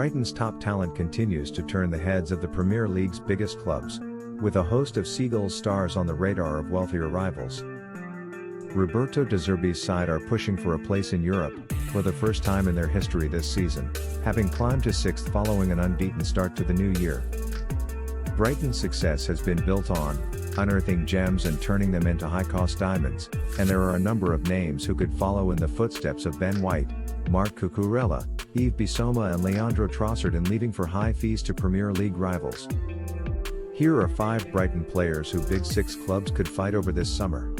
Brighton's top talent continues to turn the heads of the Premier League's biggest clubs, with a host of Seagulls stars on the radar of wealthier rivals. Roberto De Zerbi's side are pushing for a place in Europe, for the first time in their history this season, having climbed to 6th following an unbeaten start to the new year. Brighton's success has been built on unearthing gems and turning them into high-cost diamonds, and there are a number of names who could follow in the footsteps of Ben White, Marc Cucurella, Yves Bissouma and Leandro Trossard in leaving for high fees to Premier League rivals. Here are 5 Brighton players who Big Six clubs could fight over this summer.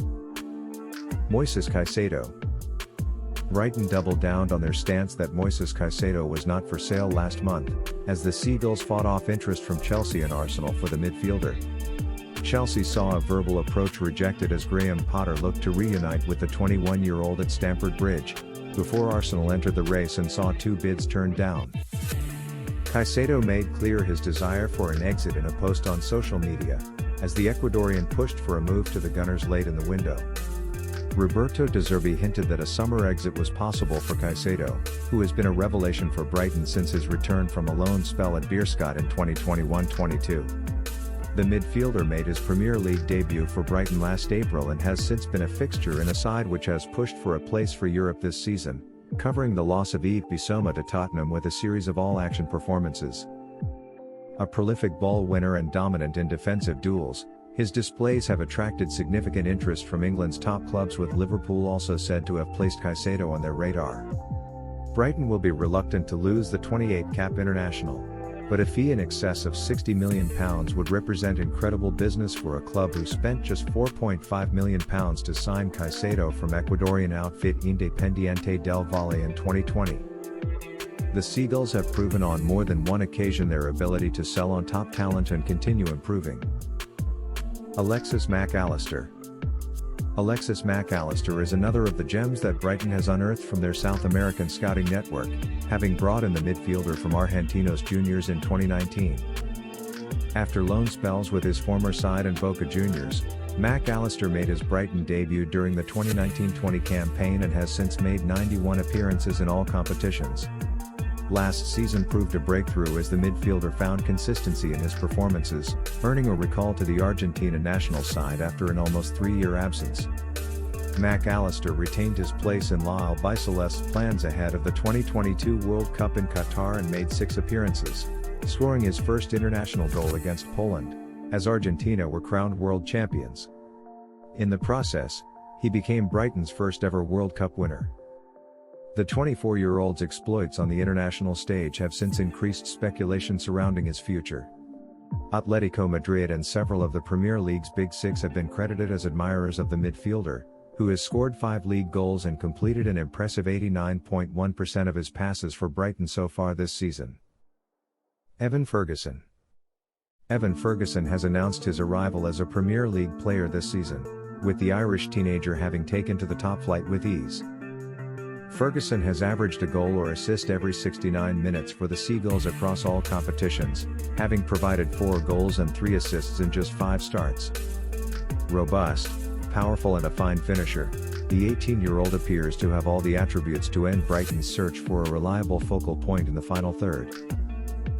Moises Caicedo. Brighton doubled down on their stance that Moises Caicedo was not for sale last month, as the Seagulls fought off interest from Chelsea and Arsenal for the midfielder. Chelsea saw a verbal approach rejected as Graham Potter looked to reunite with the 21-year-old at Stamford Bridge, before Arsenal entered the race and saw 2 bids turned down. Caicedo made clear his desire for an exit in a post on social media, as the Ecuadorian pushed for a move to the Gunners late in the window. Roberto De Zerbi hinted that a summer exit was possible for Caicedo, who has been a revelation for Brighton since his return from a loan spell at Beerschot in 2021-22. The midfielder made his Premier League debut for Brighton last April and has since been a fixture in a side which has pushed for a place for Europe this season, covering the loss of Yves Bissouma to Tottenham with a series of all-action performances. A prolific ball winner and dominant in defensive duels, his displays have attracted significant interest from England's top clubs, with Liverpool also said to have placed Caicedo on their radar. Brighton will be reluctant to lose the 28-cap international, but a fee in excess of £60 million would represent incredible business for a club who spent just £4.5 million to sign Caicedo from Ecuadorian outfit Independiente del Valle in 2020. The Seagulls have proven on more than one occasion their ability to sell on top talent and continue improving. Alexis Mac Allister. Alexis Mac Allister is another of the gems that Brighton has unearthed from their South American scouting network, having brought in the midfielder from Argentinos Juniors in 2019. After loan spells with his former side and Boca Juniors, Mac Allister made his Brighton debut during the 2019-20 campaign and has since made 91 appearances in all competitions. Last season proved a breakthrough as the midfielder found consistency in his performances, earning a recall to the Argentina national side after an almost 3-year absence. Mac Allister retained his place in La Albiceleste's plans ahead of the 2022 World Cup in Qatar and made 6 appearances, scoring his first international goal against Poland, as Argentina were crowned world champions. In the process, he became Brighton's first ever World Cup winner. The 24-year-old's exploits on the international stage have since increased speculation surrounding his future. Atletico Madrid and several of the Premier League's Big Six have been credited as admirers of the midfielder, who has scored 5 league goals and completed an impressive 89.1% of his passes for Brighton so far this season. Evan Ferguson. Evan Ferguson has announced his arrival as a Premier League player this season, with the Irish teenager having taken to the top flight with ease. Ferguson has averaged a goal or assist every 69 minutes for the Seagulls across all competitions, having provided 4 goals and 3 assists in just 5 starts. Robust, powerful and a fine finisher, the 18-year-old appears to have all the attributes to end Brighton's search for a reliable focal point in the final third.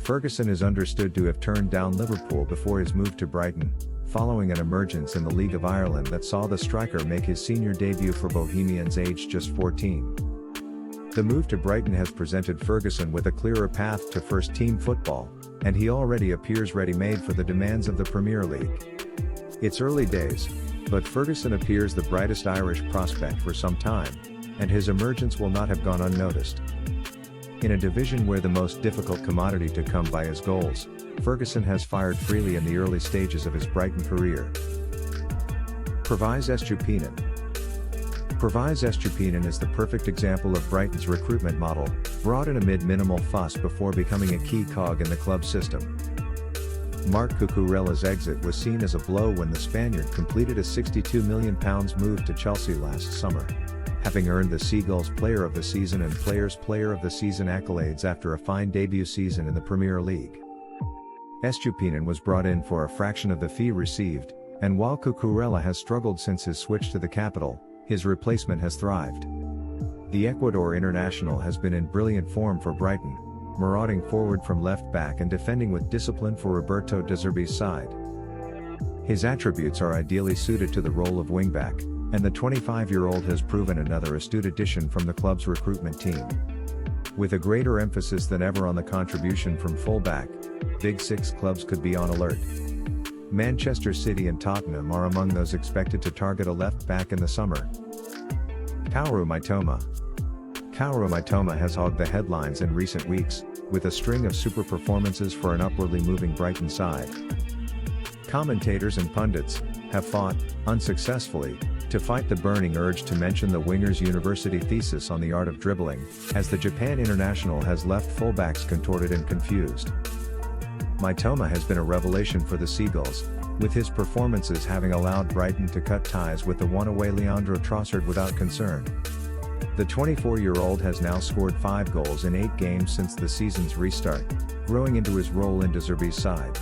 Ferguson is understood to have turned down Liverpool before his move to Brighton, following an emergence in the League of Ireland that saw the striker make his senior debut for Bohemians aged just 14. The move to Brighton has presented Ferguson with a clearer path to first-team football, and he already appears ready-made for the demands of the Premier League. It's early days, but Ferguson appears the brightest Irish prospect for some time, and his emergence will not have gone unnoticed. In a division where the most difficult commodity to come by is goals, Ferguson has fired freely in the early stages of his Brighton career. Pervise Estupinan. Pervise Estupinan is the perfect example of Brighton's recruitment model, brought in amid minimal fuss before becoming a key cog in the club system. Marc Cucurella's exit was seen as a blow when the Spaniard completed a £62 million move to Chelsea last summer, having earned the Seagulls Player of the Season and Players Player of the Season accolades after a fine debut season in the Premier League. Estupinan was brought in for a fraction of the fee received, and while Cucurella has struggled since his switch to the capital, his replacement has thrived. The Ecuador international has been in brilliant form for Brighton, marauding forward from left back and defending with discipline for Roberto De Zerbi's side. His attributes are ideally suited to the role of wingback, and the 25-year-old has proven another astute addition from the club's recruitment team. With a greater emphasis than ever on the contribution from fullback, Big Six clubs could be on alert. Manchester City and Tottenham are among those expected to target a left back in the summer. Kaoru Mitoma. Kaoru Mitoma has hogged the headlines in recent weeks, with a string of super performances for an upwardly moving Brighton side. Commentators and pundits have fought, unsuccessfully, to fight the burning urge to mention the winger's university thesis on the art of dribbling, as the Japan international has left fullbacks contorted and confused. Mitoma has been a revelation for the Seagulls, with his performances having allowed Brighton to cut ties with the one-away Leandro Trossard without concern. The 24-year-old has now scored 5 goals in 8 games since the season's restart, growing into his role in De Zerbi's side.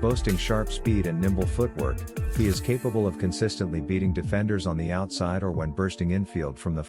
Boasting sharp speed and nimble footwork, he is capable of consistently beating defenders on the outside or when bursting infield from the